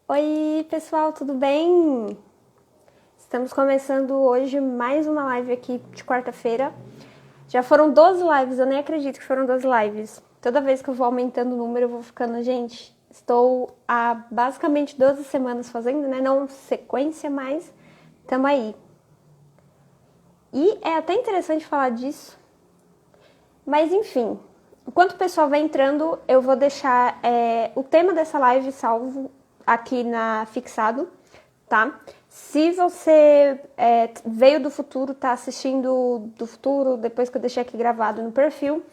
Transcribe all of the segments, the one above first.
Oi, pessoal, tudo bem? Estamos começando hoje mais uma live aqui de quarta-feira. Já foram 12 lives, eu nem acredito que foram 12 lives. Toda vez que eu vou aumentando o número, eu vou ficando, gente, estou há basicamente 12 semanas fazendo, né? Não sequência, mas tamo aí. E é até interessante falar disso, mas enfim, enquanto o pessoal vai entrando, eu vou deixar o tema dessa live salvo aqui na fixado, tá? Se você veio do futuro, tá assistindo do futuro, depois que eu deixei aqui gravado no perfil,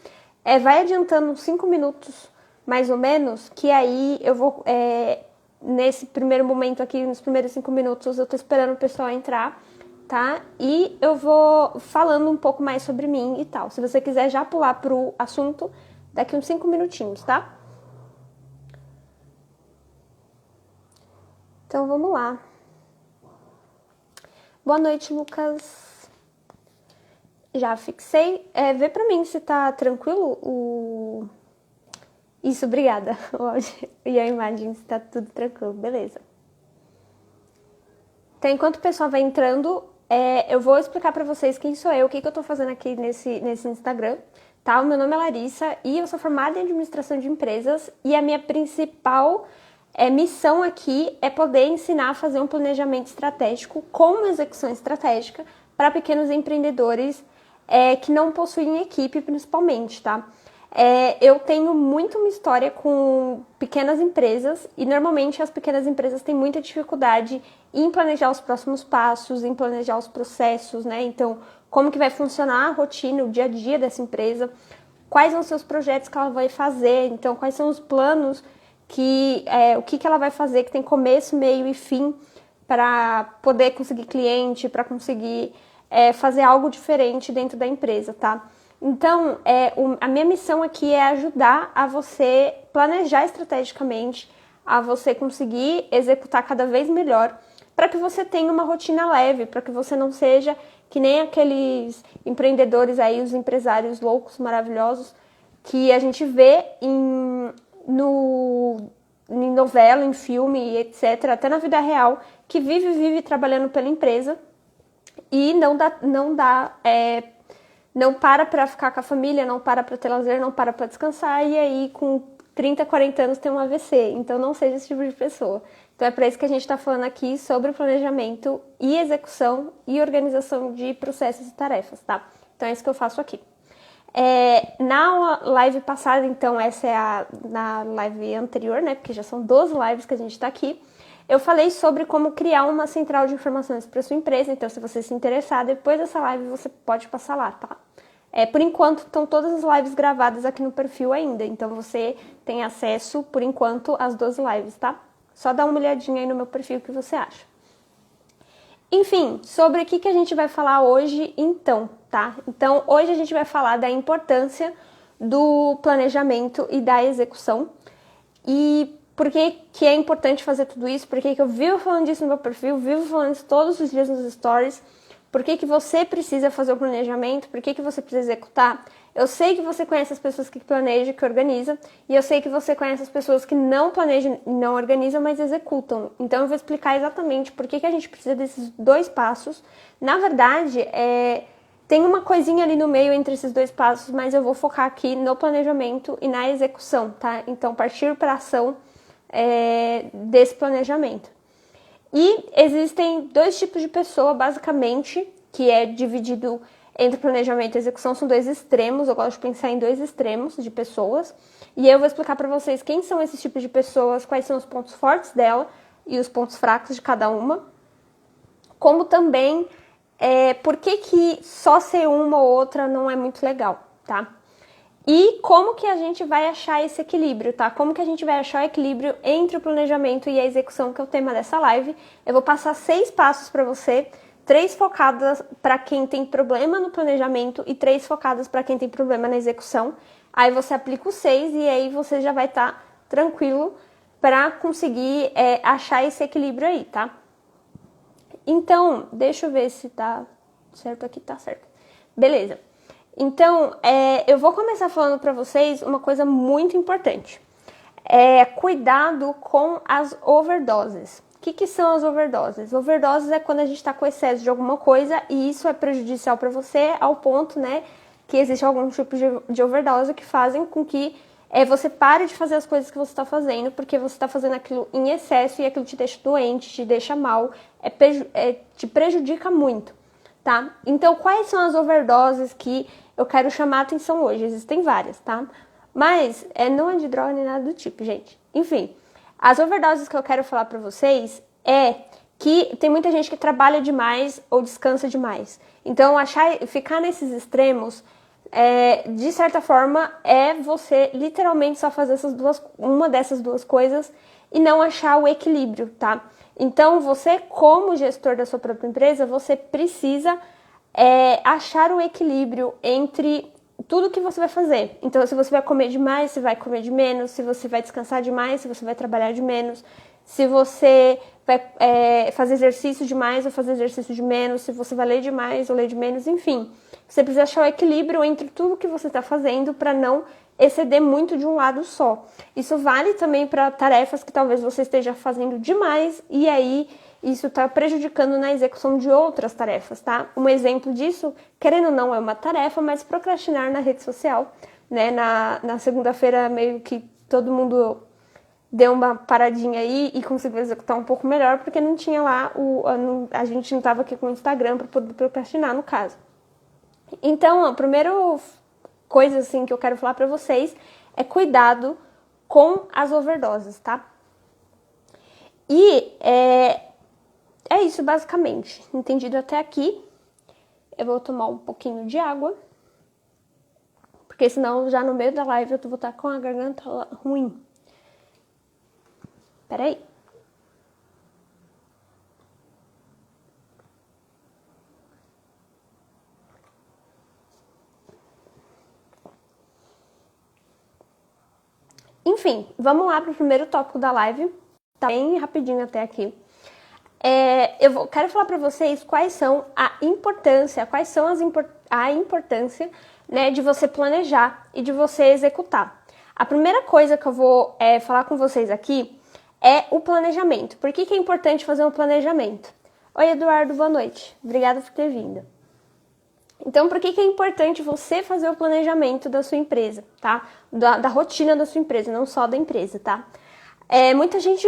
vai adiantando uns 5 minutos, mais ou menos, que aí eu vou, nesse primeiro momento aqui, nos primeiros 5 minutos, eu tô esperando o pessoal entrar, tá? E eu vou falando um pouco mais sobre mim e tal. Se você quiser já pular pro assunto, daqui uns 5 minutinhos, tá? Então vamos lá. Boa noite, Lucas. Já fixei. Vê pra mim se tá tranquilo o... Isso, obrigada. E a imagem, se tá tudo tranquilo. Beleza. Então, enquanto o pessoal vai entrando, eu vou explicar pra vocês quem sou eu, o que eu tô fazendo aqui nesse Instagram. Tá? O meu nome é Larissa e eu sou formada em administração de empresas e a minha principal missão aqui é poder ensinar a fazer um planejamento estratégico com uma execução estratégica para pequenos empreendedores que não possuem equipe, principalmente, tá? Eu tenho muito uma história com pequenas empresas e normalmente as pequenas empresas têm muita dificuldade em planejar os próximos passos, em planejar os processos, né? Então, como que vai funcionar a rotina, o dia a dia dessa empresa, quais são os seus projetos que ela vai fazer, então quais são os planos o que ela vai fazer que tem começo, meio e fim para poder conseguir cliente, para conseguir fazer algo diferente dentro da empresa, tá? Então, a minha missão aqui é ajudar a você planejar estrategicamente, a você conseguir executar cada vez melhor, para que você tenha uma rotina leve, para que você não seja que nem aqueles empreendedores aí, os empresários loucos, maravilhosos, que a gente vê em novela, em filme, etc., até na vida real, que vive trabalhando pela empresa e não para ficar com a família, não para ter lazer, não para descansar, e aí com 30, 40 anos tem um AVC. Então não seja esse tipo de pessoa. Então é para isso que a gente está falando aqui sobre planejamento e execução e organização de processos e tarefas, tá? Então é isso que eu faço aqui. Na live passada, então, essa é na live anterior, né? Porque já são 12 lives que a gente tá aqui. Eu falei sobre como criar uma central de informações para sua empresa. Então, se você se interessar, depois dessa live você pode passar lá, tá? Por enquanto, estão todas as lives gravadas aqui no perfil ainda. Então, você tem acesso, por enquanto, às 12 lives, tá? Só dá uma olhadinha aí no meu perfil o que você acha. Enfim, sobre o que a gente vai falar hoje, então, tá? Então, hoje a gente vai falar da importância do planejamento e da execução. E por que é importante fazer tudo isso? Por que eu vivo falando disso no meu perfil, vivo falando isso todos os dias nos stories? Por que você precisa fazer o planejamento? Por que você precisa executar? Eu sei que você conhece as pessoas que planejam, que organizam, e eu sei que você conhece as pessoas que não planejam e não organizam, mas executam. Então eu vou explicar exatamente por que a gente precisa desses dois passos. Na verdade, tem uma coisinha ali no meio entre esses dois passos, mas eu vou focar aqui no planejamento e na execução, tá? Então, partir para a ação desse planejamento. E existem dois tipos de pessoa, basicamente, que é dividido entre planejamento e execução. São dois extremos, eu gosto de pensar em dois extremos de pessoas. E eu vou explicar para vocês quem são esses tipos de pessoas, quais são os pontos fortes dela e os pontos fracos de cada uma. Como também, por que só ser uma ou outra não é muito legal, tá? E como que a gente vai achar esse equilíbrio, tá? Como que a gente vai achar o equilíbrio entre o planejamento e a execução, que é o tema dessa live. Eu vou passar 6 passos para você, 3 focadas para quem tem problema no planejamento e 3 focadas para quem tem problema na execução. Aí você aplica os 6 e aí você já vai estar tranquilo para conseguir achar esse equilíbrio aí, tá? Então, deixa eu ver se tá certo aqui, tá certo. Beleza. Então, eu vou começar falando para vocês uma coisa muito importante. cuidado com as overdoses. O que são as overdoses? Overdoses é quando a gente está com excesso de alguma coisa e isso é prejudicial para você ao ponto, né, que existe algum tipo de overdose que fazem com que você pare de fazer as coisas que você está fazendo, porque você está fazendo aquilo em excesso e aquilo te deixa doente, te deixa mal, te prejudica muito, tá? Então, quais são as overdoses que eu quero chamar a atenção hoje? Existem várias, tá? Mas não é de droga nem nada do tipo, gente. Enfim, as overdoses que eu quero falar pra vocês é que tem muita gente que trabalha demais ou descansa demais. Então, ficar nesses extremos, de certa forma, é você literalmente só fazer uma dessas duas coisas e não achar o equilíbrio, tá? Então, você, como gestor da sua própria empresa, você precisa achar o equilíbrio entre tudo que você vai fazer. Então, se você vai comer demais, você vai comer de menos. Se você vai descansar demais, se você vai trabalhar de menos. Se você vai fazer exercício demais ou fazer exercício de menos. Se você vai ler demais ou ler de menos. Enfim, você precisa achar o equilíbrio entre tudo que você está fazendo para não exceder muito de um lado só. Isso vale também para tarefas que talvez você esteja fazendo demais e aí isso está prejudicando na execução de outras tarefas, tá? Um exemplo disso, querendo ou não, é uma tarefa, mas procrastinar na rede social, né? Na segunda-feira, meio que todo mundo deu uma paradinha aí e conseguiu executar um pouco melhor, porque não tinha lá, a gente não estava aqui com o Instagram para poder procrastinar, no caso. Então, a primeira coisa, assim, que eu quero falar para vocês é cuidado com as overdoses, tá? E é isso, basicamente. Entendido até aqui? Eu vou tomar um pouquinho de água, porque senão já no meio da live eu vou estar com a garganta ruim. Peraí. Enfim, vamos lá para o primeiro tópico da live. Tá bem rapidinho até aqui. Quero falar para vocês quais são a importância, né, de você planejar e de você executar. A primeira coisa que eu vou falar com vocês aqui é o planejamento. Por que é importante fazer um planejamento? Oi, Eduardo, boa noite. Obrigada por ter vindo. Então, por que é importante você fazer o planejamento da sua empresa, tá? Da rotina da sua empresa, não só da empresa, tá? Muita gente,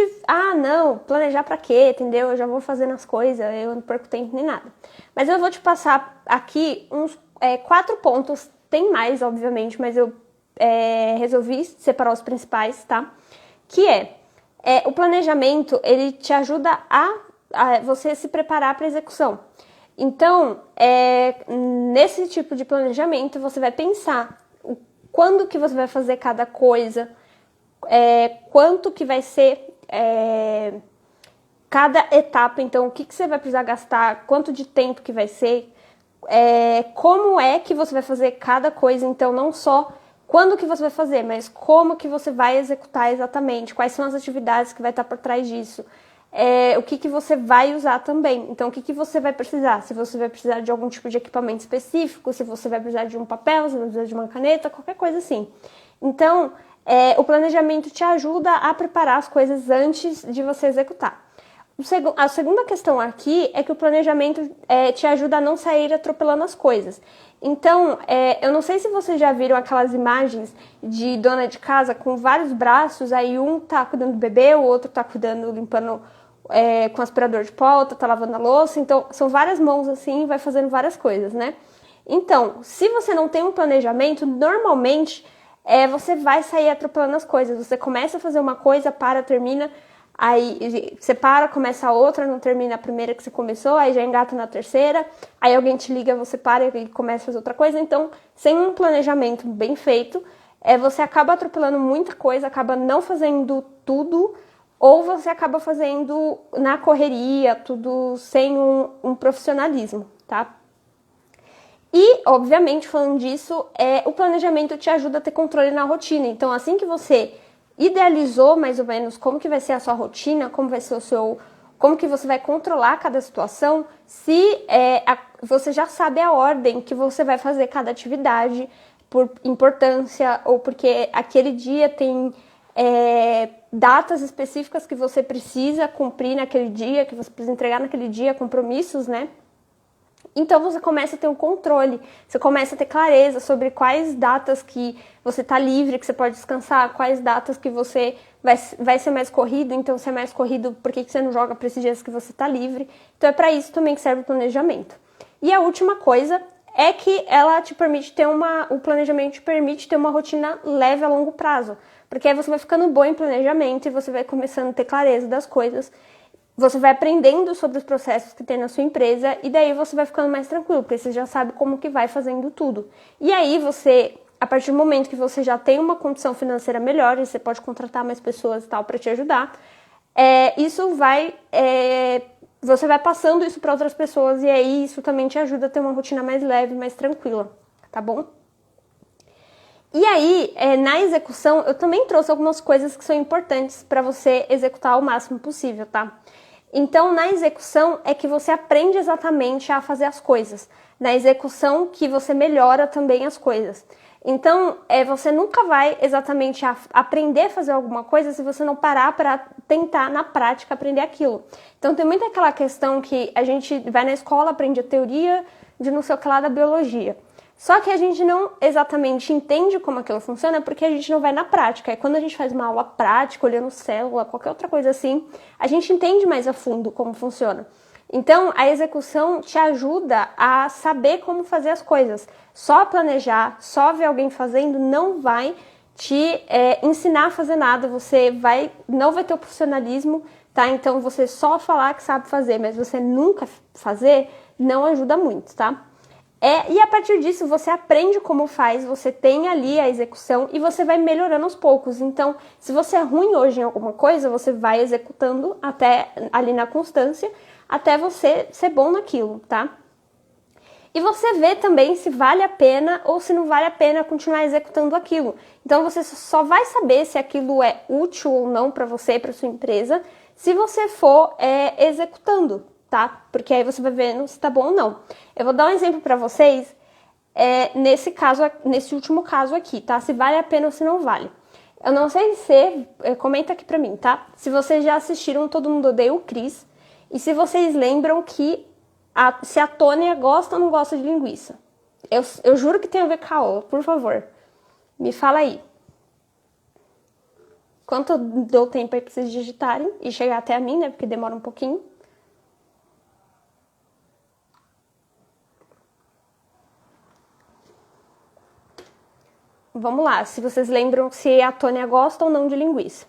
não, planejar pra quê, entendeu? Eu já vou fazendo as coisas, eu não perco tempo nem nada. Mas eu vou te passar aqui uns 4 pontos, tem mais, obviamente, mas eu resolvi separar os principais, tá? Que o planejamento, ele te ajuda a você se preparar para a execução. Então, nesse tipo de planejamento, você vai pensar quando que você vai fazer cada coisa, quanto que vai ser cada etapa, então o que você vai precisar gastar, quanto de tempo que vai ser, como é que você vai fazer cada coisa, então não só quando que você vai fazer, mas como que você vai executar exatamente, quais são as atividades que vai estar por trás disso, o que você vai usar também, então o que você vai precisar, se você vai precisar de algum tipo de equipamento específico, se você vai precisar de um papel, se você vai precisar de uma caneta, qualquer coisa assim. Então, o planejamento te ajuda a preparar as coisas antes de você executar. A segunda questão aqui é que o planejamento te ajuda a não sair atropelando as coisas. Então, eu não sei se vocês já viram aquelas imagens de dona de casa com vários braços, aí um tá cuidando do bebê, o outro tá cuidando, limpando com aspirador de pó, outro tá lavando a louça. Então, são várias mãos assim e vai fazendo várias coisas, né? Então, se você não tem um planejamento, normalmente você vai sair atropelando as coisas. Você começa a fazer uma coisa, termina, aí você começa a outra, não termina a primeira que você começou, aí já engata na terceira, aí alguém te liga, você para e começa a fazer outra coisa. Então, sem um planejamento bem feito, você acaba atropelando muita coisa, acaba não fazendo tudo, ou você acaba fazendo na correria, tudo sem um profissionalismo, tá? E, obviamente, falando disso, o planejamento te ajuda a ter controle na rotina. Então, assim que você idealizou mais ou menos como que vai ser a sua rotina, como vai ser como que você vai controlar cada situação, se você já sabe a ordem que você vai fazer cada atividade, por importância, ou porque aquele dia tem datas específicas que você precisa cumprir naquele dia, que você precisa entregar naquele dia, compromissos, né? Então você começa a ter um controle, você começa a ter clareza sobre quais datas que você está livre, que você pode descansar, quais datas que você vai ser mais corrido, então se é mais corrido, por que você não joga para esses dias que você está livre? Então é para isso também que serve o planejamento. E a última coisa é que ela te permite ter o planejamento te permite ter uma rotina leve a longo prazo, porque aí você vai ficando bom em planejamento e você vai começando a ter clareza das coisas. Você vai aprendendo sobre os processos que tem na sua empresa e daí você vai ficando mais tranquilo, porque você já sabe como que vai fazendo tudo. E aí você, a partir do momento que você já tem uma condição financeira melhor e você pode contratar mais pessoas e tal para te ajudar, você vai passando isso para outras pessoas e aí isso também te ajuda a ter uma rotina mais leve, mais tranquila, tá bom? E aí, na execução, eu também trouxe algumas coisas que são importantes para você executar o máximo possível, tá? Então, na execução é que você aprende exatamente a fazer as coisas. Na execução que você melhora também as coisas. Então, você nunca vai exatamente aprender a fazer alguma coisa se você não parar para tentar, na prática, aprender aquilo. Então, tem muito aquela questão que a gente vai na escola, aprende a teoria de não sei o que lá da biologia. Só que a gente não exatamente entende como aquilo funciona porque a gente não vai na prática. E quando a gente faz uma aula prática, olhando célula, qualquer outra coisa assim, a gente entende mais a fundo como funciona. Então, a execução te ajuda a saber como fazer as coisas. Só planejar, só ver alguém fazendo, não vai te ensinar a fazer nada. Você não vai ter o profissionalismo, tá? Então, você só falar que sabe fazer, mas você nunca fazer, não ajuda muito, tá? E a partir disso você aprende como faz, você tem ali a execução e você vai melhorando aos poucos. Então, se você é ruim hoje em alguma coisa, você vai executando até ali na constância, até você ser bom naquilo, tá? E você vê também se vale a pena ou se não vale a pena continuar executando aquilo. Então, você só vai saber se aquilo é útil ou não para você, para sua empresa, se você for executando. Tá? Porque aí você vai vendo se tá bom ou não. Eu vou dar um exemplo para vocês nesse último caso aqui, tá? Se vale a pena ou se não vale. Eu não sei se comenta aqui pra mim, tá? Se vocês já assistiram Todo Mundo Odeia o Chris e se vocês lembram que se a Tônia gosta ou não gosta de linguiça. Eu juro que tem a ver com a aula, por favor. Me fala aí. Quanto eu dou tempo aí pra vocês digitarem e chegar até a mim, né? Porque demora um pouquinho. Vamos lá, se vocês lembram se a Tônia gosta ou não de linguiça.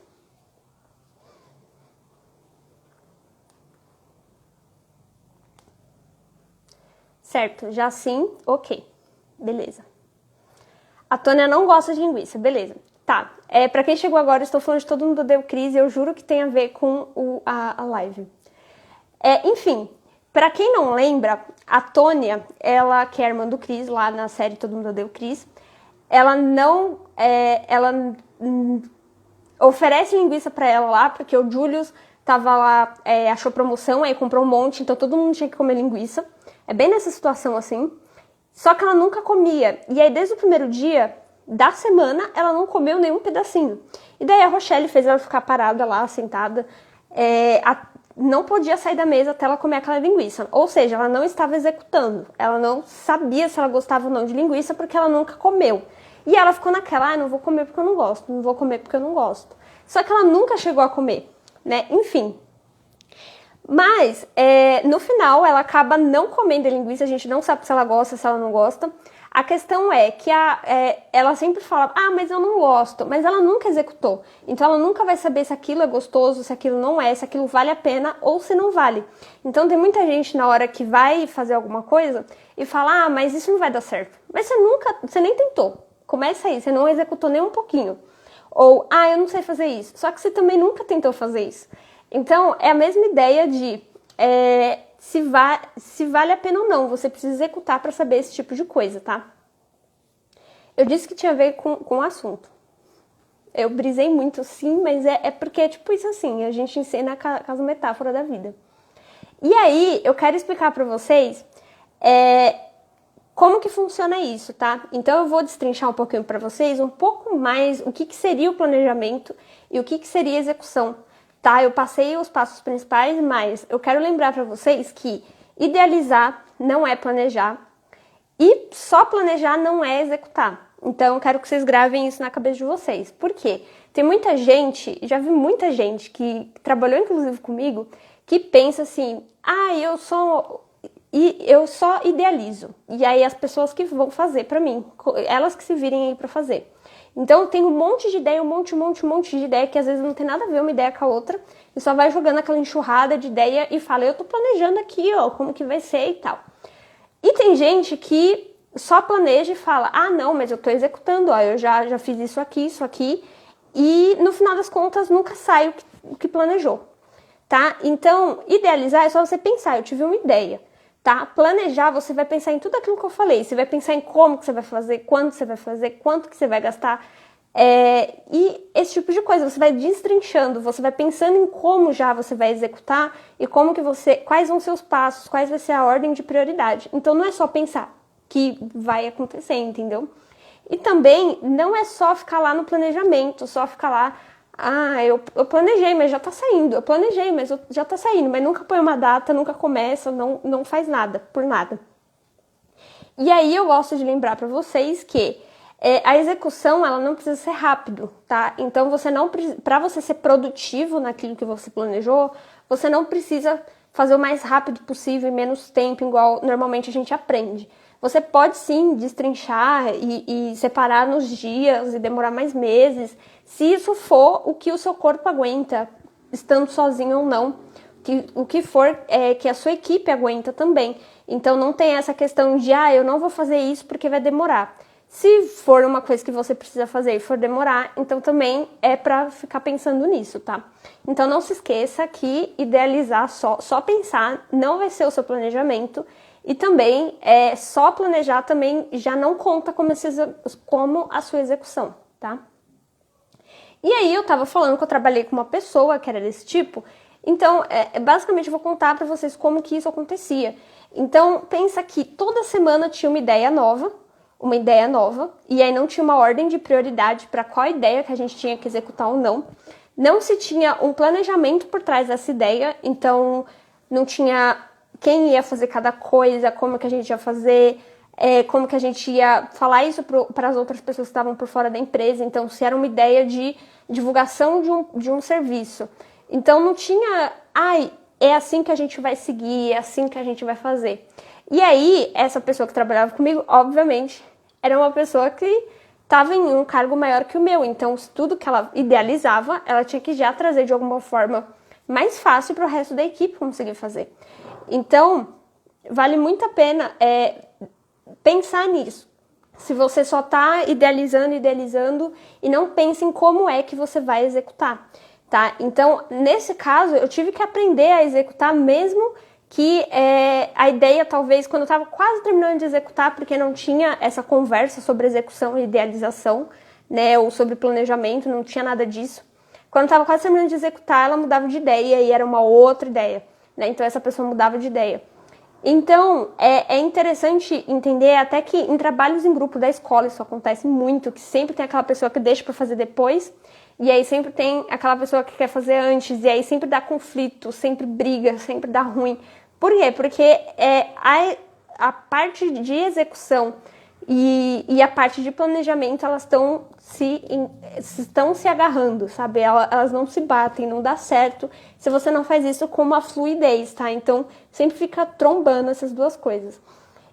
Certo, já sim, ok. Beleza. A Tônia não gosta de linguiça, beleza. Tá, pra quem chegou agora, eu estou falando de Todo Mundo Odeia o Chris e eu juro que tem a ver com a live. Enfim, pra quem não lembra, a Tônia, ela que é a irmã do Chris, lá na série Todo Mundo Odeia o Chris, ela não oferece linguiça pra ela lá, porque o Julius tava lá, achou promoção, aí comprou um monte, então todo mundo tinha que comer linguiça. É bem nessa situação assim. Só que ela nunca comia. E aí, desde o primeiro dia da semana, ela não comeu nenhum pedacinho. E daí a Rochelle fez ela ficar parada lá, sentada. Não podia sair da mesa até ela comer aquela linguiça. Ou seja, ela não estava executando. Ela não sabia se ela gostava ou não de linguiça, porque ela nunca comeu. E ela ficou naquela, não vou comer porque eu não gosto, não vou comer porque eu não gosto. Só que ela nunca chegou a comer, né? Enfim. Mas, no final, ela acaba não comendo a linguiça, a gente não sabe se ela gosta, se ela não gosta. A questão é que ela sempre fala, mas eu não gosto, mas ela nunca executou. Então ela nunca vai saber se aquilo é gostoso, se aquilo não é, se aquilo vale a pena ou se não vale. Então tem muita gente na hora que vai fazer alguma coisa e fala, mas isso não vai dar certo. Mas você nem tentou. Começa aí, você não executou nem um pouquinho. Ou, eu não sei fazer isso. Só que você também nunca tentou fazer isso. Então é a mesma ideia de se vale a pena ou não, você precisa executar para saber esse tipo de coisa, tá? Eu disse que tinha a ver com o assunto. Eu brisei muito, sim, mas é porque é tipo isso assim, a gente ensina caso metáfora da vida. E aí, eu quero explicar para vocês Como que funciona isso, tá? Então eu vou destrinchar um pouquinho para vocês, um pouco mais o que seria o planejamento e o que seria a execução, tá? Eu passei os passos principais, mas eu quero lembrar para vocês que idealizar não é planejar e só planejar não é executar. Então eu quero que vocês gravem isso na cabeça de vocês. Por quê? Tem muita gente, já vi muita gente que trabalhou inclusive comigo, que pensa assim, eu só idealizo. E aí as pessoas que vão fazer pra mim, elas que se virem aí pra fazer. Então eu tenho um monte de ideia, um monte de ideia, que às vezes não tem nada a ver uma ideia com a outra, e só vai jogando aquela enxurrada de ideia e fala, eu tô planejando aqui, ó, como que vai ser e tal. E tem gente que só planeja e fala, não, mas eu tô executando, ó, eu já fiz isso aqui, e no final das contas nunca sai o que planejou, tá? Então, idealizar é só você pensar, eu tive uma ideia. Tá? Planejar, você vai pensar em tudo aquilo que eu falei. Você vai pensar em como que você vai fazer, quando você vai fazer, quanto que você vai gastar. E esse tipo de coisa. Você vai destrinchando, você vai pensando em como já você vai executar e quais vão ser os passos, quais vai ser a ordem de prioridade. Então não é só pensar que vai acontecer, entendeu? E também não é só ficar lá no planejamento, só ficar lá... eu planejei, mas já tá saindo. Eu planejei, mas já tá saindo. Mas nunca põe uma data, nunca começa, não faz nada, por nada. E aí eu gosto de lembrar pra vocês que a execução, ela não precisa ser rápido, tá? Então, pra você ser produtivo naquilo que você planejou, você não precisa fazer o mais rápido possível em menos tempo, igual normalmente a gente aprende. Você pode sim destrinchar e separar nos dias e demorar mais meses, se isso for o que o seu corpo aguenta, estando sozinho ou não, o que for que a sua equipe aguenta também. Então não tem essa questão de, eu não vou fazer isso porque vai demorar. Se for uma coisa que você precisa fazer e for demorar, então também é para ficar pensando nisso, tá? Então não se esqueça que idealizar só pensar não vai ser o seu planejamento. E também, só planejar também já não conta como a sua execução, tá? E aí eu tava falando que eu trabalhei com uma pessoa que era desse tipo, então, basicamente eu vou contar pra vocês como que isso acontecia. Então, pensa que toda semana tinha uma ideia nova, e aí não tinha uma ordem de prioridade para qual ideia que a gente tinha que executar ou não. Não se tinha um planejamento por trás dessa ideia, então não tinha... quem ia fazer cada coisa, como que a gente ia fazer, como que a gente ia falar isso para as outras pessoas que estavam por fora da empresa. Então, se era uma ideia de divulgação de um serviço. Então, não tinha, é assim que a gente vai seguir, é assim que a gente vai fazer. E aí, essa pessoa que trabalhava comigo, obviamente, era uma pessoa que estava em um cargo maior que o meu. Então, tudo que ela idealizava, ela tinha que já trazer de alguma forma mais fácil para o resto da equipe conseguir fazer. Então, vale muito a pena pensar nisso. Se você só está idealizando e não pensa em como é que você vai executar, tá? Então, nesse caso, eu tive que aprender a executar mesmo que a ideia, talvez, quando eu estava quase terminando de executar, porque não tinha essa conversa sobre execução e idealização, né, ou sobre planejamento, não tinha nada disso. Quando eu estava quase terminando de executar, ela mudava de ideia e era uma outra ideia. Né? Então, essa pessoa mudava de ideia. Então, é interessante entender até que em trabalhos em grupo da escola isso acontece muito, que sempre tem aquela pessoa que deixa para fazer depois, e aí sempre tem aquela pessoa que quer fazer antes, e aí sempre dá conflito, sempre briga, sempre dá ruim. Por quê? Porque a parte de execução e a parte de planejamento, elas estão se agarrando, sabe? Elas não se batem, não dá certo se você não faz isso com uma fluidez, tá? Então, sempre fica trombando essas duas coisas.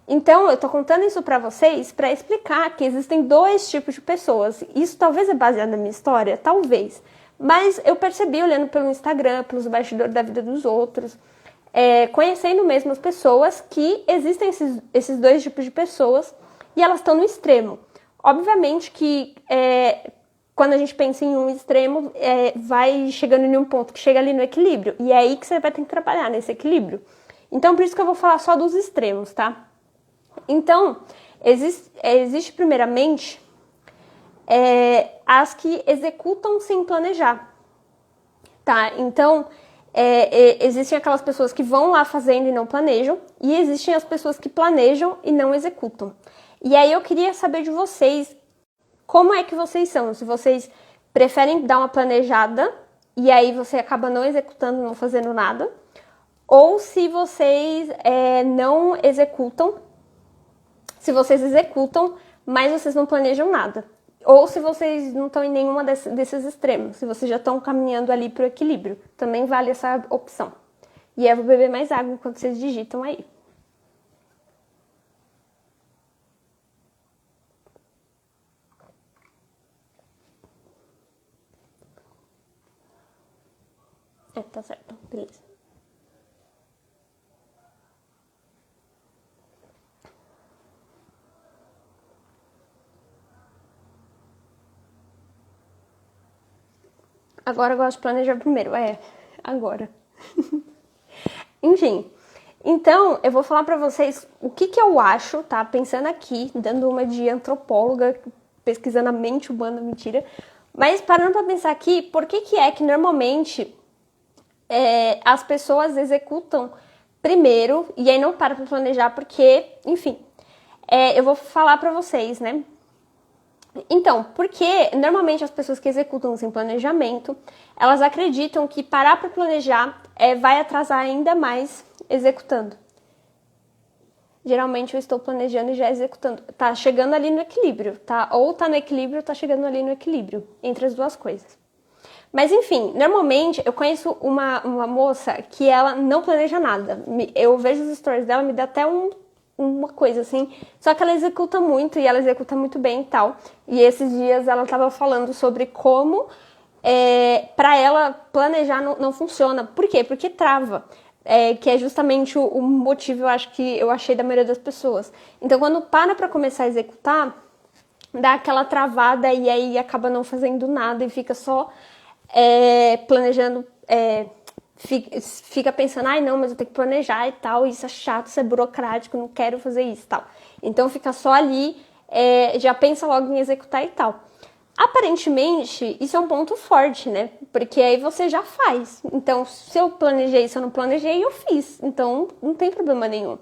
Então, eu tô contando isso pra vocês pra explicar que existem dois tipos de pessoas. Isso talvez é baseado na minha história, talvez. Mas eu percebi olhando pelo Instagram, pelos bastidores da vida dos outros, conhecendo mesmo as pessoas, que existem esses dois tipos de pessoas e elas estão no extremo. Obviamente que quando a gente pensa em um extremo, vai chegando em um ponto que chega ali no equilíbrio. E é aí que você vai ter que trabalhar, nesse equilíbrio. Então, por isso que eu vou falar só dos extremos, tá? Então, existe primeiramente as que executam sem planejar, tá? Então, Existem aquelas pessoas que vão lá fazendo e não planejam, e existem as pessoas que planejam e não executam. E aí eu queria saber de vocês, como é que vocês são? Se vocês preferem dar uma planejada e aí você acaba não executando, não fazendo nada, ou se vocês não executam, se vocês executam, mas vocês não planejam nada. Ou se vocês não estão em nenhuma desses extremos, se vocês já estão caminhando ali para o equilíbrio. Também vale essa opção. E eu vou beber mais água enquanto vocês digitam aí. Tá certo. Beleza. Agora eu gosto de planejar primeiro. Agora. Enfim. Então, eu vou falar pra vocês o que eu acho, tá? Pensando aqui, dando uma de antropóloga, pesquisando a mente humana, mentira. Mas parando pra pensar aqui, por que é que normalmente as pessoas executam primeiro e aí não param pra planejar, porque, enfim, eu vou falar pra vocês, né? Então, porque normalmente as pessoas que executam sem planejamento, elas acreditam que parar para planejar vai atrasar ainda mais executando. Geralmente eu estou planejando e já executando. Tá chegando ali no equilíbrio, tá? Ou tá no equilíbrio ou tá chegando ali no equilíbrio, entre as duas coisas. Mas enfim, normalmente eu conheço uma moça que ela não planeja nada. Eu vejo os stories dela, me dá até uma coisa assim, só que ela executa muito e ela executa muito bem e tal. E esses dias ela tava falando sobre como pra ela planejar não funciona. Por quê? Porque trava. Que é justamente o motivo, eu acho que eu achei da maioria das pessoas. Então quando para pra começar a executar, dá aquela travada e aí acaba não fazendo nada e fica só planejando, fica pensando, ai não, mas eu tenho que planejar e tal, isso é chato, isso é burocrático, não quero fazer isso e tal. Então fica só ali, já pensa logo em executar e tal. Aparentemente, isso é um ponto forte, né? Porque aí você já faz. Então, se eu planejei, se eu não planejei, eu fiz. Então, não tem problema nenhum.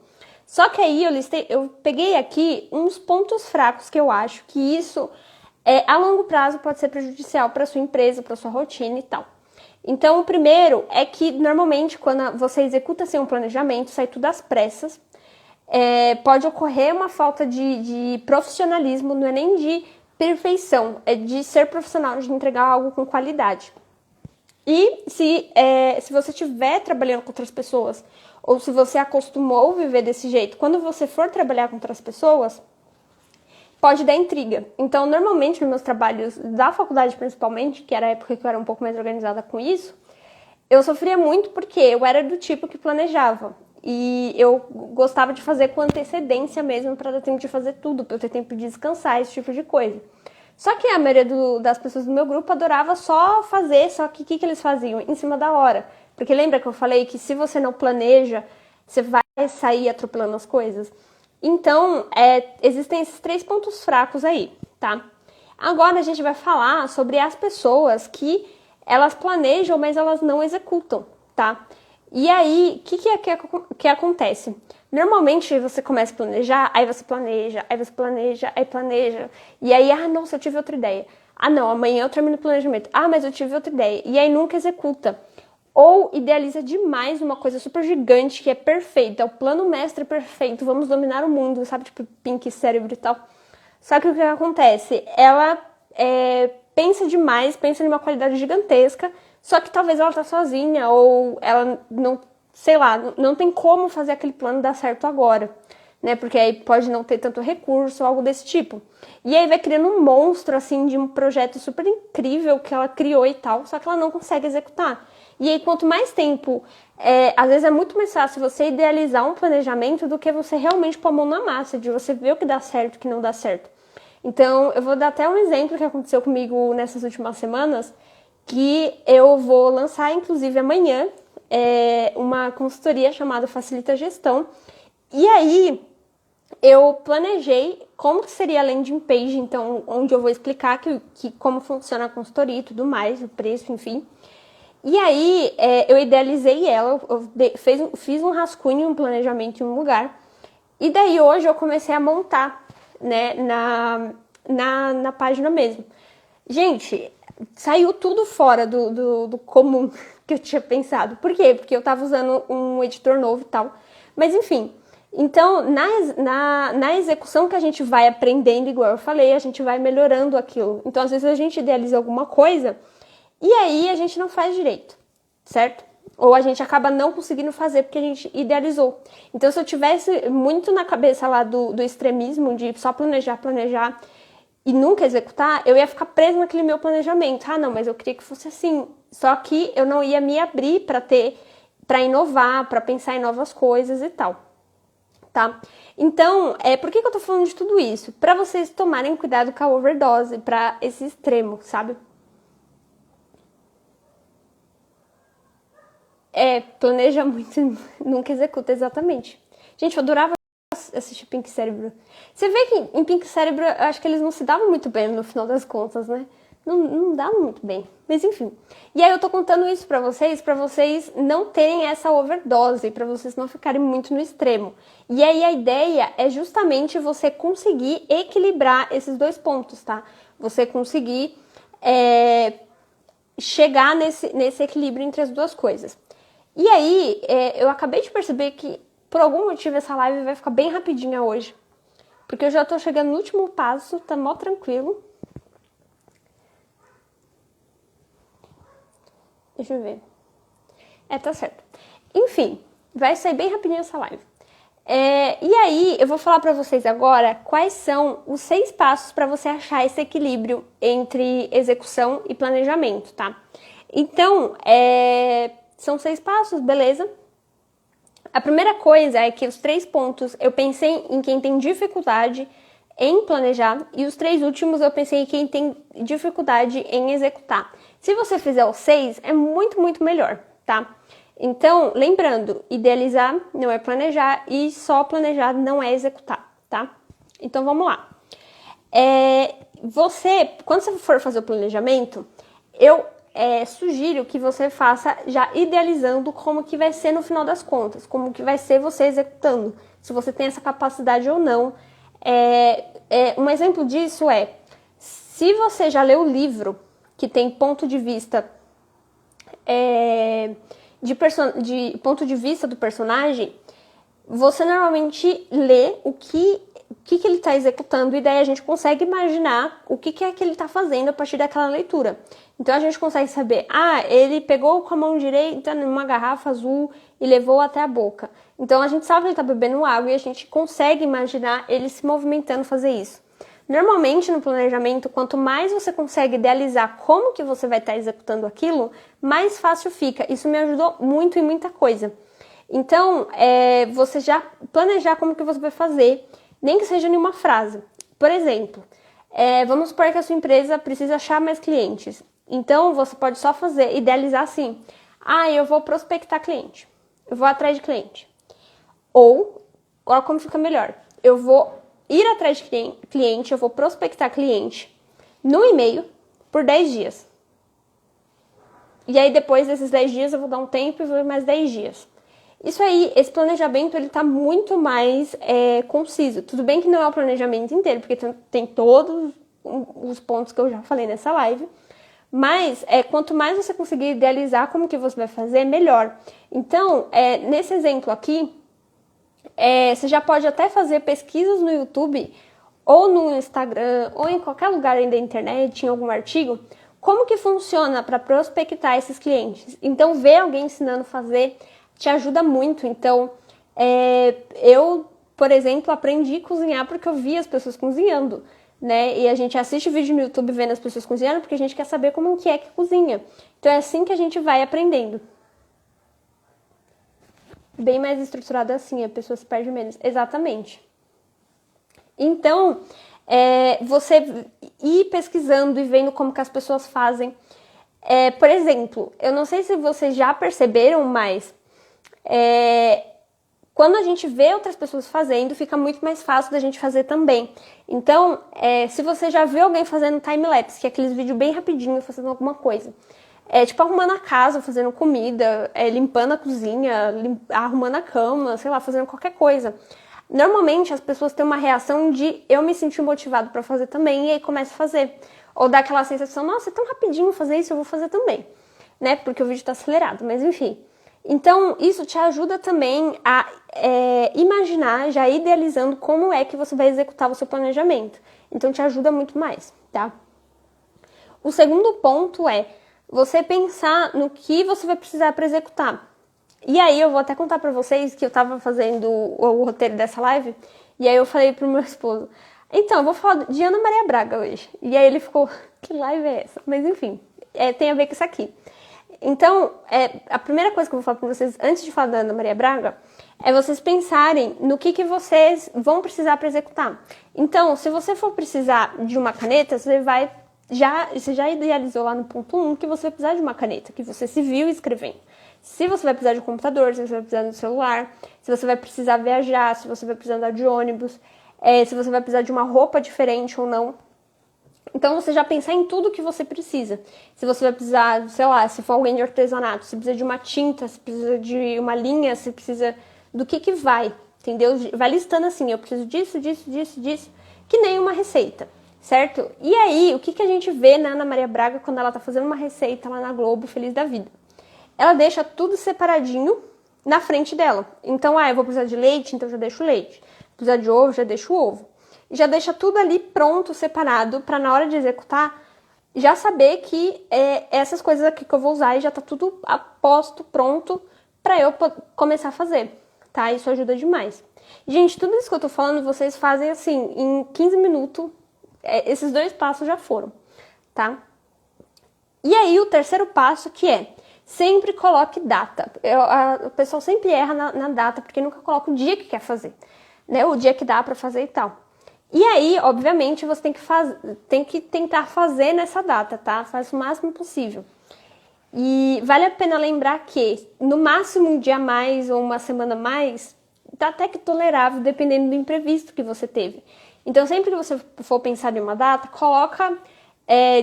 Só que aí eu peguei aqui uns pontos fracos que eu acho que isso, a longo prazo, pode ser prejudicial para sua empresa, para sua rotina e tal. Então, o primeiro é que, normalmente, quando você executa sem um planejamento, sai tudo às pressas, pode ocorrer uma falta de profissionalismo, não é nem de perfeição, é de ser profissional, de entregar algo com qualidade. E se você estiver trabalhando com outras pessoas, ou se você acostumou a viver desse jeito, quando você for trabalhar com outras pessoas, pode dar intriga. Então, normalmente, nos meus trabalhos da faculdade, principalmente, que era a época que eu era um pouco mais organizada com isso, eu sofria muito porque eu era do tipo que planejava. E eu gostava de fazer com antecedência mesmo, para dar tempo de fazer tudo, para eu ter tempo de descansar, esse tipo de coisa. Só que a maioria das pessoas do meu grupo adorava só fazer, só que o que eles faziam? Em cima da hora. Porque lembra que eu falei que se você não planeja, você vai sair atropelando as coisas? Então, existem esses 3 pontos fracos aí, tá? Agora a gente vai falar sobre as pessoas que elas planejam, mas elas não executam, tá? E aí, o que acontece? Normalmente você começa a planejar, aí você planeja, aí você planeja, aí planeja. E aí, nossa, eu tive outra ideia. Não, amanhã eu termino o planejamento. Mas eu tive outra ideia. E aí nunca executa. Ou idealiza demais uma coisa super gigante que é perfeita. É o plano mestre perfeito. Vamos dominar o mundo, sabe? Tipo, Pink Cérebro e tal. Só que o que acontece? Ela pensa demais, pensa em uma qualidade gigantesca. Só que talvez ela tá sozinha ou ela não, sei lá, não tem como fazer aquele plano dar certo agora, né? Porque aí pode não ter tanto recurso ou algo desse tipo. E aí vai criando um monstro, assim, de um projeto super incrível que ela criou e tal, só que ela não consegue executar. E aí quanto mais tempo, às vezes é muito mais fácil você idealizar um planejamento do que você realmente pôr a mão na massa, de você ver o que dá certo e o que não dá certo. Então, eu vou dar até um exemplo que aconteceu comigo nessas últimas semanas, que eu vou lançar, inclusive, amanhã, uma consultoria chamada Facilita Gestão. E aí, eu planejei como que seria a landing page, então, onde eu vou explicar como funciona a consultoria e tudo mais, o preço, enfim. E aí, eu idealizei ela, fiz um rascunho, um planejamento em um lugar. E daí, hoje, eu comecei a montar, né, na página mesmo. Gente, saiu tudo fora do comum que eu tinha pensado. Por quê? Porque eu tava usando um editor novo e tal. Mas, enfim. Então, na execução que a gente vai aprendendo, igual eu falei, a gente vai melhorando aquilo. Então, às vezes, a gente idealiza alguma coisa e aí a gente não faz direito, certo? Ou a gente acaba não conseguindo fazer porque a gente idealizou. Então, se eu tivesse muito na cabeça lá do extremismo, de só planejar e nunca executar, eu ia ficar presa naquele meu planejamento. Ah, não, mas eu queria que fosse assim. Só que eu não ia me abrir para inovar, para pensar em novas coisas e tal. Tá? Então, por que eu tô falando de tudo isso? Para vocês tomarem cuidado com a overdose, para esse extremo, sabe? Planeja muito e nunca executa, exatamente. Gente, eu adorava assistir Pink Cérebro. Você vê que em Pink Cérebro, eu acho que eles não se davam muito bem no final das contas, né? Não davam muito bem. Mas enfim. E aí eu tô contando isso pra vocês não terem essa overdose, pra vocês não ficarem muito no extremo. E aí a ideia é justamente você conseguir equilibrar esses dois pontos, tá? Você conseguir chegar nesse equilíbrio entre as duas coisas. E aí, eu acabei de perceber que, por algum motivo, essa live vai ficar bem rapidinha hoje. Porque eu já tô chegando no último passo, tá mó tranquilo. Deixa eu ver. Tá certo. Enfim, vai sair bem rapidinho essa live. E aí, eu vou falar pra vocês agora quais são os 6 passos para você achar esse equilíbrio entre execução e planejamento, tá? Então, são 6 passos, beleza? A primeira coisa é que os 3 pontos eu pensei em quem tem dificuldade em planejar e os 3 últimos eu pensei em quem tem dificuldade em executar. Se você fizer os 6, é muito, muito melhor, tá? Então, lembrando, idealizar não é planejar e só planejar não é executar, tá? Então, vamos lá. Quando você for fazer o planejamento, eu sugiro que você faça já idealizando como que vai ser no final das contas, como que vai ser você executando, se você tem essa capacidade ou não. Um exemplo disso se você já leu o livro que tem ponto de vista de ponto de vista do personagem, você normalmente lê o que ele está executando e daí a gente consegue imaginar o que é que ele está fazendo a partir daquela leitura. Então a gente consegue saber, ele pegou com a mão direita numa garrafa azul e levou até a boca. Então a gente sabe que ele está bebendo água e a gente consegue imaginar ele se movimentando fazer isso. Normalmente no planejamento, quanto mais você consegue idealizar como que você vai estar executando aquilo, mais fácil fica. Isso me ajudou muito em muita coisa. Então, você já planejar como que você vai fazer, nem que seja em uma frase. Por exemplo, vamos supor que a sua empresa precisa achar mais clientes. Então, você pode só idealizar assim. Eu vou prospectar cliente. Eu vou atrás de cliente. Ou, olha como fica melhor. Eu vou ir atrás de cliente, eu vou prospectar cliente no e-mail por 10 dias. E aí, depois desses 10 dias, eu vou dar um tempo e vou ir mais 10 dias. Isso aí, esse planejamento, ele tá muito mais conciso. Tudo bem que não é o planejamento inteiro, porque tem todos os pontos que eu já falei nessa live. Mas, quanto mais você conseguir idealizar como que você vai fazer, melhor. Então, nesse exemplo aqui, você já pode até fazer pesquisas no YouTube, ou no Instagram, ou em qualquer lugar aí da internet, em algum artigo, como que funciona para prospectar esses clientes. Então, ver alguém ensinando a fazer te ajuda muito. Então, eu, por exemplo, aprendi a cozinhar porque eu vi as pessoas cozinhando, né? E a gente assiste vídeo no YouTube vendo as pessoas cozinhando porque a gente quer saber como que cozinha. Então, é assim que a gente vai aprendendo. Bem mais estruturado assim, a pessoa se perde menos. Exatamente. Então, você ir pesquisando e vendo como que as pessoas fazem. Por exemplo, eu não sei se vocês já perceberam, mas quando a gente vê outras pessoas fazendo, fica muito mais fácil da gente fazer também. Então, se você já viu alguém fazendo time-lapse, que é aqueles vídeos bem rapidinho fazendo alguma coisa, tipo arrumando a casa, fazendo comida, limpando a cozinha, arrumando a cama, sei lá, fazendo qualquer coisa. Normalmente as pessoas têm uma reação de eu me sentir motivado para fazer também e aí começa a fazer. Ou dá aquela sensação, nossa, é tão rapidinho fazer isso, eu vou fazer também, né? Porque o vídeo tá acelerado, mas enfim. Então, isso te ajuda também a imaginar, já idealizando como é que você vai executar o seu planejamento. Então, te ajuda muito mais, tá? O segundo ponto é você pensar no que você vai precisar para executar. E aí, eu vou até contar pra vocês que eu tava fazendo o roteiro dessa live, e aí eu falei pro meu esposo, então, eu vou falar de Ana Maria Braga hoje. E aí ele ficou, que live é essa? Mas enfim, tem a ver com isso aqui. Então, a primeira coisa que eu vou falar pra vocês, antes de falar da Ana Maria Braga, é vocês pensarem no que vocês vão precisar para executar. Então, se você for precisar de uma caneta, você já idealizou lá no ponto 1 que você vai precisar de uma caneta, que você se viu escrevendo. Se você vai precisar de um computador, se você vai precisar de um celular, se você vai precisar viajar, se você vai precisar andar de ônibus, se você vai precisar de uma roupa diferente ou não. Então, você já pensar em tudo que você precisa. Se você vai precisar, sei lá, se for alguém de artesanato, se precisa de uma tinta, se precisa de uma linha, se precisa do que vai, entendeu? Vai listando assim, eu preciso disso, disso, que nem uma receita, certo? E aí, o que a gente vê na Ana Maria Braga quando ela tá fazendo uma receita lá na Globo, feliz da vida? Ela deixa tudo separadinho na frente dela. Então, eu vou precisar de leite, então eu já deixo o leite. Vou precisar de ovo, já deixo o ovo. E já deixa tudo ali pronto, separado, para na hora de executar, já saber que essas coisas aqui que eu vou usar e já tá tudo aposto, pronto, para eu começar a fazer, tá? Isso ajuda demais. Gente, tudo isso que eu tô falando, vocês fazem assim, em 15 minutos, esses 2 passos já foram, tá? E aí, o terceiro passo que sempre coloque data. O pessoal sempre erra na data, porque nunca coloca o dia que quer fazer, né? O dia que dá pra fazer e tal. E aí, obviamente, você tem que tentar fazer nessa data, tá? Faz o máximo possível. E vale a pena lembrar que, no máximo um dia a mais ou uma semana a mais, tá até que tolerável, dependendo do imprevisto que você teve. Então, sempre que você for pensar em uma data, coloca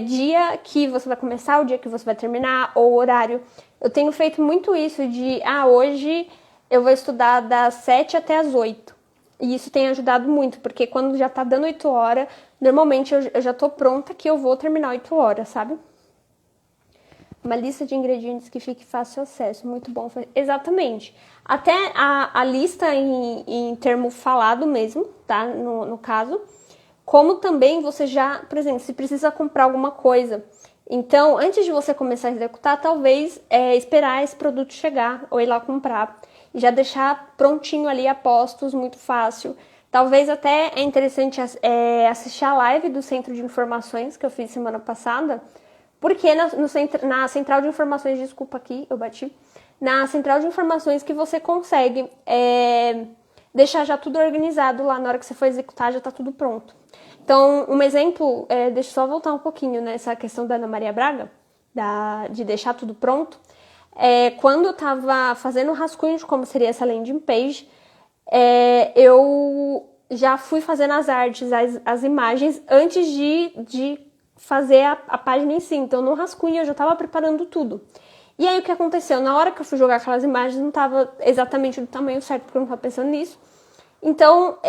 dia que você vai começar, o dia que você vai terminar, ou horário. Eu tenho feito muito isso de, hoje eu vou estudar das 7 até as 8. E isso tem ajudado muito, porque quando já tá dando 8 horas, normalmente eu já tô pronta que eu vou terminar 8 horas, sabe? Uma lista de ingredientes que fique fácil acesso, muito bom. Exatamente. Até a lista em termo falado mesmo, tá? No caso. Como também você já, por exemplo, se precisa comprar alguma coisa. Então, antes de você começar a executar, talvez esperar esse produto chegar ou ir lá comprar. E já deixar prontinho ali a postos, muito fácil. Talvez até é interessante assistir a live do Centro de Informações que eu fiz semana passada, porque na Central de Informações, desculpa aqui, eu bati, na Central de Informações que você consegue deixar já tudo organizado lá na hora que você for executar, já tá tudo pronto. Então, um exemplo, deixa eu só voltar um pouquinho nessa questão da Ana Maria Braga, de deixar tudo pronto. Quando eu tava fazendo um rascunho de como seria essa landing page, eu já fui fazendo as artes, as imagens, antes de fazer a página em si. Então, no rascunho eu já tava preparando tudo. E aí, o que aconteceu? Na hora que eu fui jogar aquelas imagens, não tava exatamente do tamanho certo, porque eu não tava pensando nisso. Então,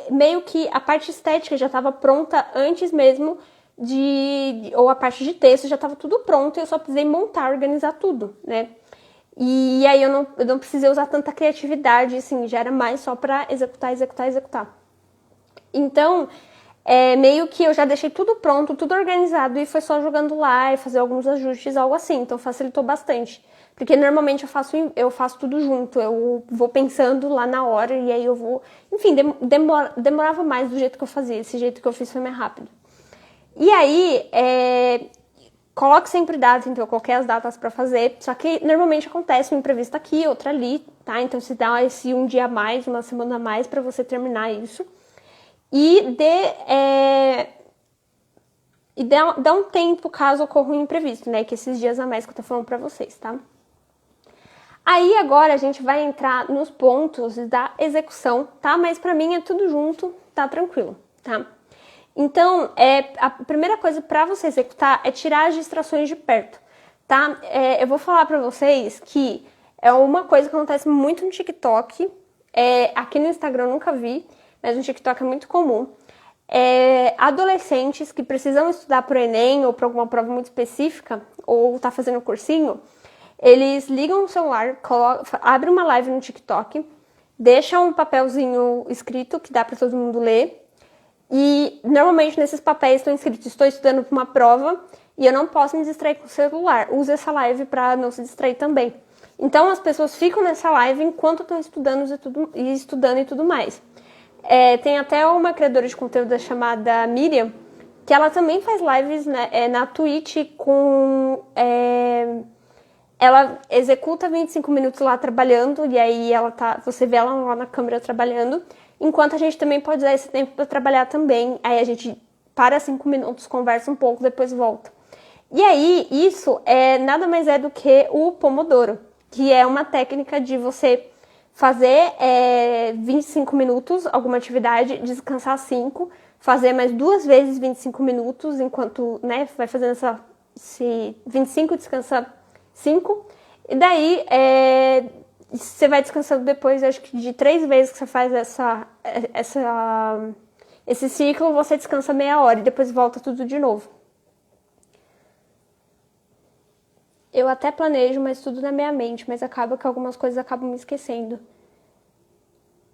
meio que a parte estética já estava pronta antes mesmo ou a parte de texto já estava tudo pronto e eu só precisei montar, organizar tudo, né? E aí eu não precisei usar tanta criatividade, assim, já era mais só para executar. Então, meio que eu já deixei tudo pronto, tudo organizado e foi só jogando lá e fazer alguns ajustes, algo assim. Então, facilitou bastante. Porque normalmente eu faço tudo junto, eu vou pensando lá na hora e aí eu vou... Enfim, demorava mais do jeito que eu fazia, esse jeito que eu fiz foi mais rápido. E aí, coloque sempre datas, então eu coloquei as datas pra fazer, só que normalmente acontece um imprevisto aqui, outro ali, tá? Então se dá esse um dia a mais, uma semana a mais pra você terminar isso. E dá um tempo caso ocorra um imprevisto, né? Que esses dias a mais que eu tô falando pra vocês, tá? Aí agora a gente vai entrar nos pontos da execução, tá? Mas pra mim é tudo junto, tá tranquilo, tá? Então, a primeira coisa pra você executar é tirar as distrações de perto. tá? Eu vou falar pra vocês que é uma coisa que acontece muito no TikTok. Aqui no Instagram eu nunca vi, mas no TikTok é muito comum. Adolescentes que precisam estudar pro Enem ou para alguma prova muito específica, ou tá fazendo cursinho, eles ligam o celular, abrem uma live no TikTok, deixam um papelzinho escrito que dá para todo mundo ler. E normalmente nesses papéis estão escritos: estou estudando para uma prova e eu não posso me distrair com o celular. Use essa live para não se distrair também. Então as pessoas ficam nessa live enquanto estão estudando e tudo mais. Tem até uma criadora de conteúdo chamada Miriam, que ela também faz lives, né, na Twitch com... ela executa 25 minutos lá trabalhando, e aí você vê ela lá na câmera trabalhando, enquanto a gente também pode usar esse tempo para trabalhar também. Aí a gente para 5 minutos, conversa um pouco, depois volta. E aí, isso nada mais é do que o Pomodoro, que é uma técnica de você fazer 25 minutos alguma atividade, descansar 5, fazer mais 2 vezes 25 minutos, enquanto, né, vai fazendo esse 25, descansa 5, e daí você vai descansando depois, acho que de 3 vezes que você faz esse ciclo, você descansa meia hora e depois volta tudo de novo. Eu até planejo, mas tudo na minha mente, mas acaba que algumas coisas acabam me esquecendo.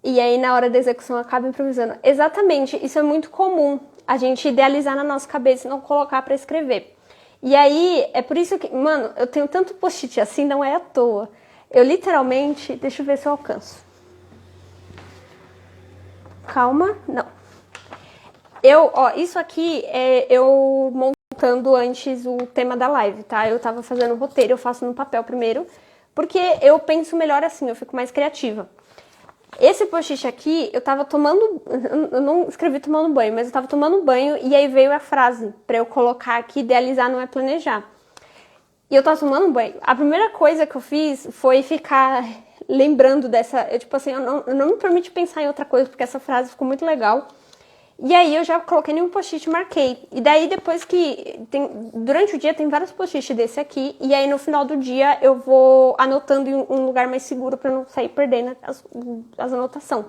E aí, na hora da execução, acaba improvisando. Exatamente, isso é muito comum, a gente idealizar na nossa cabeça e não colocar pra escrever. E aí, é por isso que, mano, eu tenho tanto post-it assim, não é à toa. Eu literalmente, deixa eu ver se eu alcanço. Calma, não. Isso aqui eu montando antes o tema da live, tá? Eu tava fazendo o roteiro, eu faço no papel primeiro, porque eu penso melhor assim, eu fico mais criativa. Esse post-it aqui, eu tava tomando... Eu não escrevi tomando banho, mas eu tava tomando banho e aí veio a frase pra eu colocar aqui: idealizar não é planejar. E eu tava tomando banho. A primeira coisa que eu fiz foi ficar lembrando dessa... eu não me permiti pensar em outra coisa, porque essa frase ficou muito legal. E aí eu já coloquei em um post-it e marquei. E daí depois durante o dia tem vários post-its desse aqui. E aí no final do dia eu vou anotando em um lugar mais seguro pra não sair perdendo as anotações.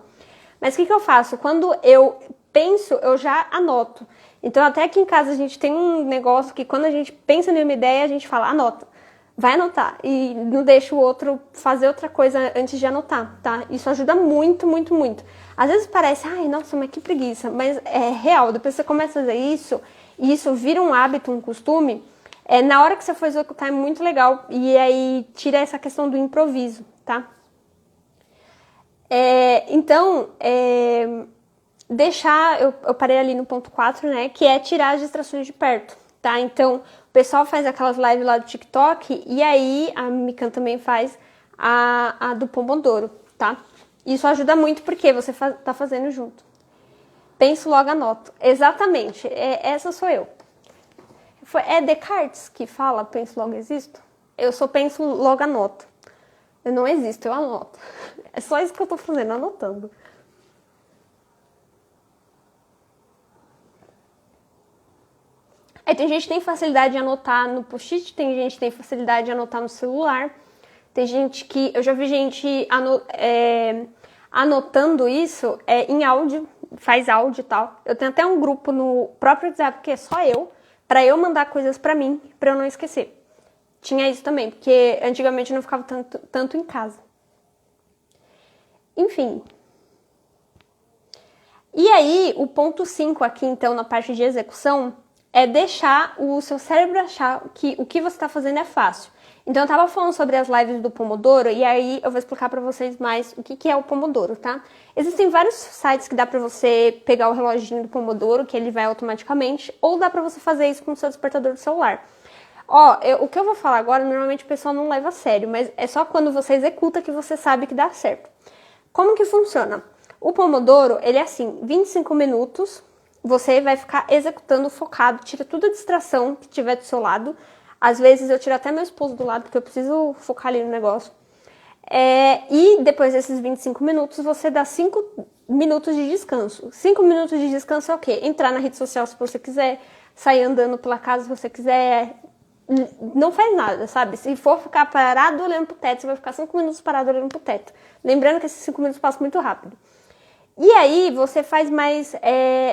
Mas o que eu faço? Quando eu penso, eu já anoto. Então até aqui em casa a gente tem um negócio que quando a gente pensa em uma ideia, a gente fala: anota. Vai anotar. E não deixa o outro fazer outra coisa antes de anotar, tá? Isso ajuda muito, muito, muito. Às vezes parece: ai, nossa, mas que preguiça. Mas é real. Depois você começa a fazer isso, e isso vira um hábito, um costume, na hora que você for executar é muito legal. E aí tira essa questão do improviso, tá? Então, eu parei ali no ponto 4, né? Que é tirar as distrações de perto, tá? Então, o pessoal faz aquelas lives lá do TikTok, e aí a Mikan também faz a do Pomodoro, tá? Isso ajuda muito porque você tá fazendo junto. Penso, logo anoto. Exatamente, essa sou eu. É Descartes que fala penso, logo existo? Eu sou penso, logo anoto. Eu não existo, eu anoto. É só isso que eu tô fazendo, anotando. Tem gente que tem facilidade de anotar no post-it, tem gente que tem facilidade de anotar no celular. Tem gente que... Eu já vi gente anotando isso em áudio, faz áudio e tal. Eu tenho até um grupo no próprio WhatsApp, que é só eu, pra eu mandar coisas pra mim, pra eu não esquecer. Tinha isso também, porque antigamente eu não ficava tanto em casa. Enfim. E aí, o ponto 5 aqui, então, na parte de execução, é deixar o seu cérebro achar que o que você está fazendo é fácil. Então, eu tava falando sobre as lives do Pomodoro, e aí eu vou explicar pra vocês mais o que é o Pomodoro, tá? Existem vários sites que dá pra você pegar o reloginho do Pomodoro, que ele vai automaticamente, ou dá pra você fazer isso com o seu despertador do celular. O que eu vou falar agora, normalmente o pessoal não leva a sério, mas é só quando você executa que você sabe que dá certo. Como que funciona? O Pomodoro, ele é assim: 25 minutos, você vai ficar executando focado, tira toda a distração que tiver do seu lado. Às vezes eu tiro até meu esposo do lado, porque eu preciso focar ali no negócio. E depois desses 25 minutos, você dá 5 minutos de descanso. 5 minutos de descanso é o quê? Entrar na rede social se você quiser, sair andando pela casa se você quiser, não faz nada, sabe? Se for ficar parado olhando pro teto, você vai ficar 5 minutos parado olhando pro teto. Lembrando que esses 5 minutos passam muito rápido. E aí, você faz mais,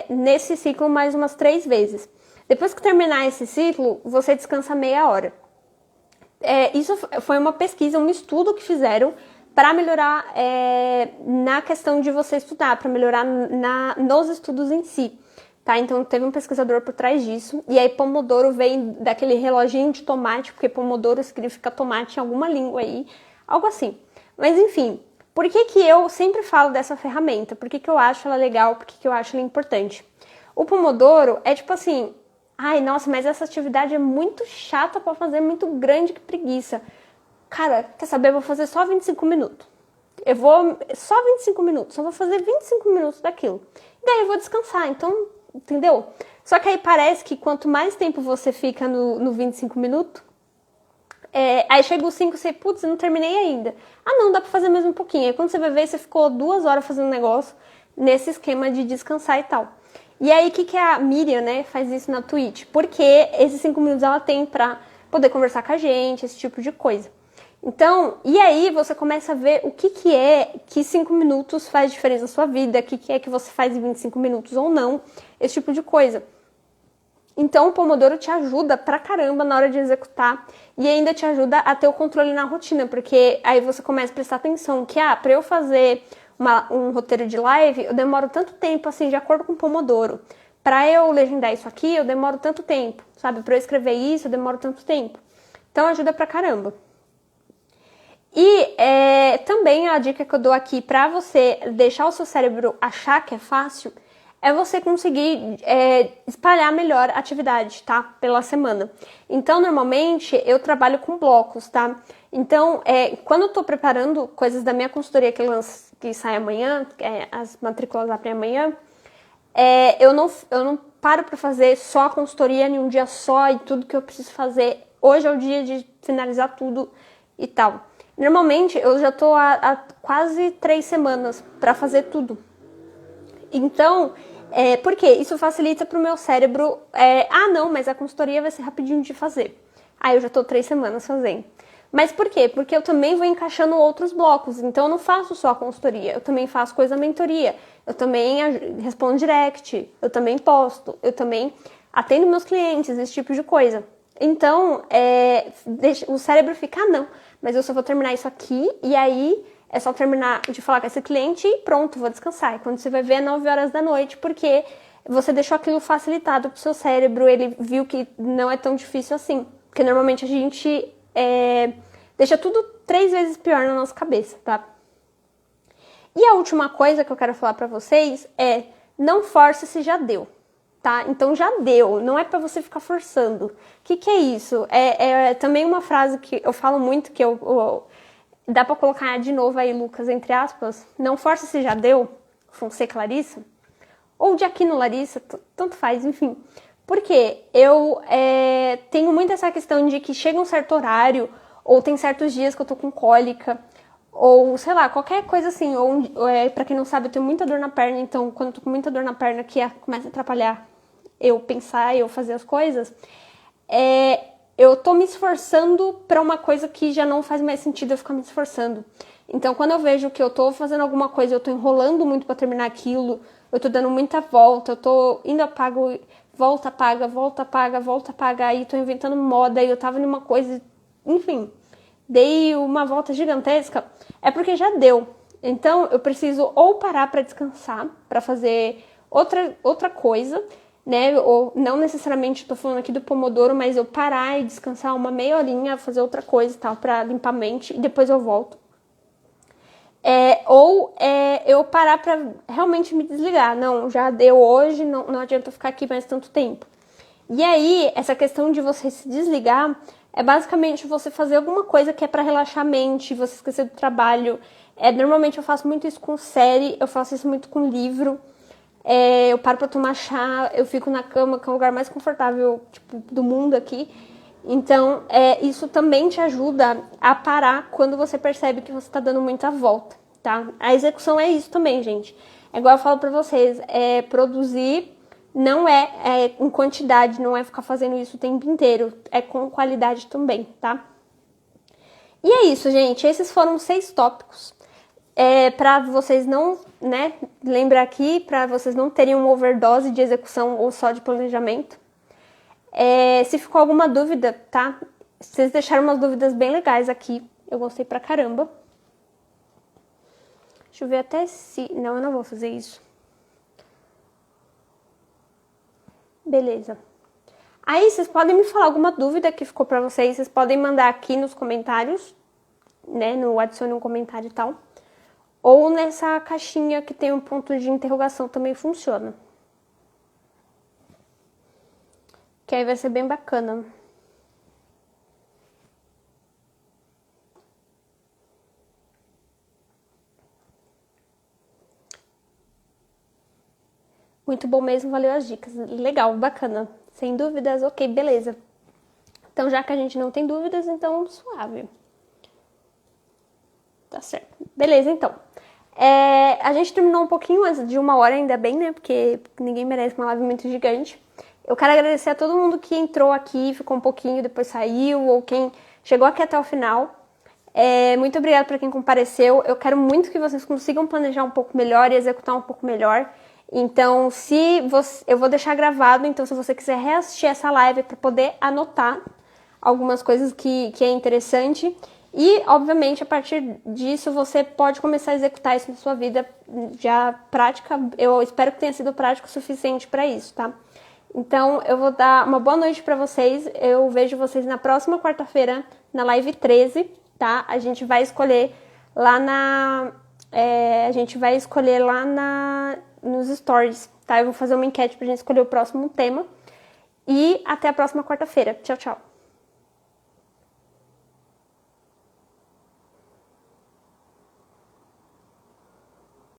nesse ciclo, mais umas 3 vezes. Depois que terminar esse ciclo, você descansa meia hora. Isso foi uma pesquisa, um estudo que fizeram para melhorar na questão de você estudar, para melhorar nos estudos em si. Tá? Então, teve um pesquisador por trás disso. E aí, Pomodoro vem daquele reloginho de tomate, porque Pomodoro significa tomate em alguma língua aí, algo assim. Mas, enfim, por que eu sempre falo dessa ferramenta? Por que eu acho ela legal? Por que eu acho ela importante? O Pomodoro é tipo assim, ai, nossa, mas essa atividade é muito chata pra fazer, muito grande, que preguiça. Cara, quer saber? Eu vou fazer só 25 minutos. Só 25 minutos, só vou fazer 25 minutos daquilo. E daí eu vou descansar, então, entendeu? Só que aí parece que quanto mais tempo você fica no 25 minutos, aí chega os 5 e você, putz, eu não terminei ainda. Ah, não, dá pra fazer mais um pouquinho. Aí quando você vai ver, você ficou 2 horas fazendo negócio nesse esquema de descansar e tal. E aí, o que a Miriam, né, faz isso na Twitch? Porque esses 5 minutos ela tem pra poder conversar com a gente, esse tipo de coisa. Então, e aí você começa a ver o que é que 5 minutos faz diferença na sua vida, o que é que você faz em 25 minutos ou não, esse tipo de coisa. Então, o Pomodoro te ajuda pra caramba na hora de executar e ainda te ajuda a ter o controle na rotina, porque aí você começa a prestar atenção que, pra eu fazer um roteiro de live, eu demoro tanto tempo, assim, de acordo com o Pomodoro. Pra eu legendar isso aqui, eu demoro tanto tempo, sabe? Pra eu escrever isso, eu demoro tanto tempo. Então, ajuda pra caramba. E também a dica que eu dou aqui pra você deixar o seu cérebro achar que é fácil é você conseguir espalhar melhor a atividade, tá? Pela semana. Então, normalmente, eu trabalho com blocos, tá? Então, quando eu tô preparando coisas da minha consultoria que sai amanhã, as matrículas abrem amanhã, eu não paro pra fazer só a consultoria em um dia só e tudo que eu preciso fazer. Hoje é o dia de finalizar tudo e tal. Normalmente, eu já tô há quase 3 semanas pra fazer tudo. Então, por quê? Isso facilita pro meu cérebro, não, mas a consultoria vai ser rapidinho de fazer. Aí eu já tô 3 semanas fazendo. Mas por quê? Porque eu também vou encaixando outros blocos. Então eu não faço só a consultoria, eu também faço coisa da mentoria. Eu também respondo direct, eu também posto, eu também atendo meus clientes, esse tipo de coisa. Então, o cérebro fica, não, mas eu só vou terminar isso aqui e aí é só terminar de falar com esse cliente e pronto, vou descansar. E quando você vai ver é 9 horas da noite, porque você deixou aquilo facilitado pro seu cérebro, ele viu que não é tão difícil assim. Porque normalmente a gente deixa tudo 3 vezes pior na nossa cabeça, tá? E a última coisa que eu quero falar pra vocês é, não force se já deu, tá? Então já deu, não é pra você ficar forçando. O que é isso? Também uma frase que eu falo muito, que dá pra colocar de novo aí, Lucas, entre aspas, não force se já deu, Fonseca Larissa, ou de Aquino Larissa, tanto faz, enfim. Porque eu tenho muito essa questão de que chega um certo horário, ou tem certos dias que eu tô com cólica, ou sei lá, qualquer coisa assim, ou pra quem não sabe, eu tenho muita dor na perna, então quando eu tô com muita dor na perna que começa a atrapalhar eu pensar, eu fazer as coisas, eu tô me esforçando pra uma coisa que já não faz mais sentido eu ficar me esforçando. Então quando eu vejo que eu tô fazendo alguma coisa, eu tô enrolando muito pra terminar aquilo, eu tô dando muita volta, eu tô indo apago, volta, apaga, volta, apaga, volta, apaga, aí tô inventando moda, aí eu tava numa coisa, enfim, dei uma volta gigantesca, é porque já deu. Então eu preciso ou parar pra descansar, pra fazer outra coisa, né? Ou não necessariamente tô falando aqui do Pomodoro, mas eu parar e descansar uma meia horinha, fazer outra coisa e tal, pra limpar a mente, e depois eu volto. Ou eu parar pra realmente me desligar. Não, já deu hoje, não adianta eu ficar aqui mais tanto tempo. E aí, essa questão de você se desligar é basicamente você fazer alguma coisa que é pra relaxar a mente, você esquecer do trabalho. Normalmente eu faço muito isso com série, eu faço isso muito com livro. Eu paro pra tomar chá, eu fico na cama, que é o lugar mais confortável, tipo, do mundo aqui. Então, isso também te ajuda a parar quando você percebe que você tá dando muita volta, tá? A execução é isso também, gente. É igual eu falo pra vocês, produzir não é em quantidade, não é ficar fazendo isso o tempo inteiro, é com qualidade também, tá? E é isso, gente, esses foram 6 tópicos. Para vocês não, né, lembrar aqui, para vocês não terem uma overdose de execução ou só de planejamento. Se ficou alguma dúvida, tá? Vocês deixaram umas dúvidas bem legais aqui, eu gostei pra caramba. Deixa eu ver até se... Não, eu não vou fazer isso. Beleza. Aí, vocês podem me falar alguma dúvida que ficou pra vocês podem mandar aqui nos comentários, né, no adicione um comentário e tal. Ou nessa caixinha que tem um ponto de interrogação também funciona. Que aí vai ser bem bacana. Muito bom mesmo, valeu as dicas. Legal, bacana. Sem dúvidas, ok, beleza. Então, já que a gente não tem dúvidas, então suave. Tá certo. Beleza, então. A gente terminou um pouquinho antes de 1 hora, ainda bem, né? Porque ninguém merece uma live muito gigante. Eu quero agradecer a todo mundo que entrou aqui, ficou um pouquinho, depois saiu, ou quem chegou aqui até o final. Muito obrigada para quem compareceu. Eu quero muito que vocês consigam planejar um pouco melhor e executar um pouco melhor. Então, eu vou deixar gravado, então se você quiser reassistir essa live para poder anotar algumas coisas que é interessante. E, obviamente, a partir disso, você pode começar a executar isso na sua vida já prática. Eu espero que tenha sido prático o suficiente para isso, tá? Então, eu vou dar uma boa noite para vocês. Eu vejo vocês na próxima quarta-feira, na live 13, tá? A gente vai escolher lá nos stories, tá? Eu vou fazer uma enquete pra gente escolher o próximo tema. E até a próxima quarta-feira. Tchau, tchau.